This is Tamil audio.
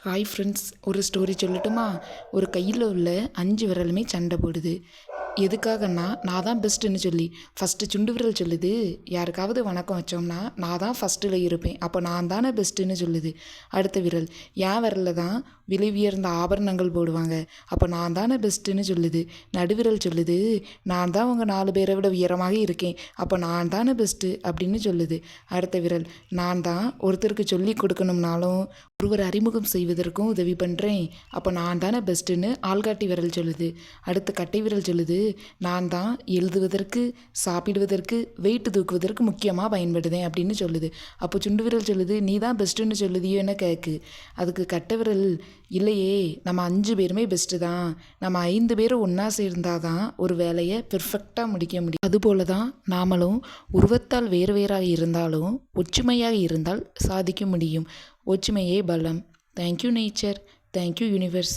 ஹாய் ஃப்ரெண்ட்ஸ், ஒரு ஸ்டோரி சொல்லட்டுமா? ஒரு கையில் உள்ள 5 விரலுமே சண்டை போடுது. எதுக்காகன்னா, நான் தான் பெஸ்ட்டுன்னு சொல்லி. ஃபஸ்ட்டு சுண்டு விரல் சொல்லுது, யாருக்காவது வணக்கம் வச்சோம்னா நான் தான் ஃபஸ்ட்டில் இருப்பேன், அப்போ நான் தானே பெஸ்ட்டுன்னு சொல்லுது. அடுத்த விரல், என் விரலில் தான் விலை உயர்ந்த ஆபரணங்கள் போடுவாங்க, அப்போ நான் தானே பெஸ்ட்டுன்னு சொல்லுது. நடுவிரல் சொல்லுது, நான் தான் உங்கள் 4 பேரை விட உயரமாக இருக்கேன், அப்போ நான் தானே பெஸ்ட்டு அப்படின்னு சொல்லுது. அடுத்த விரல், நான் தான் ஒருத்தருக்கு சொல்லி கொடுக்கணும்னாலும் ஒருவர் அறிமுகம் செய்வதற்கும் உதவி பண்ணுறேன், அப்போ நான் தானே பெஸ்ட்டுன்னு ஆள்காட்டி விரல் சொல்லுது. அடுத்து கட்டை விரல் சொல்லுது, நான் தான் எழுதுவதற்கு, சாப்பிடுவதற்கு, வெயிட்டு தூக்குவதற்கு முக்கியமாக பயன்படுதேன் அப்படின்னு சொல்லுது. அப்போ சுண்டு விரல் சொல்லுது, நீ தான் பெஸ்ட்டுன்னு சொல்லுதியோ என்ன கேட்கு. அதுக்கு கட்டை விரல், இல்லையே, நம்ம 5 பேருமே பெஸ்ட்டு தான், நம்ம 5 பேரும் ஒன்றா சேர்ந்தால் தான் ஒரு வேலையை பெர்ஃபெக்டாக முடிக்க முடியும். அதுபோல தான் நாமளும் உருவத்தால் வேறு வேறாக இருந்தாலும் ஒற்றுமையாக இருந்தால் சாதிக்க முடியும். ஒற்றுமையே பலம். Thank you nature, thank you universe.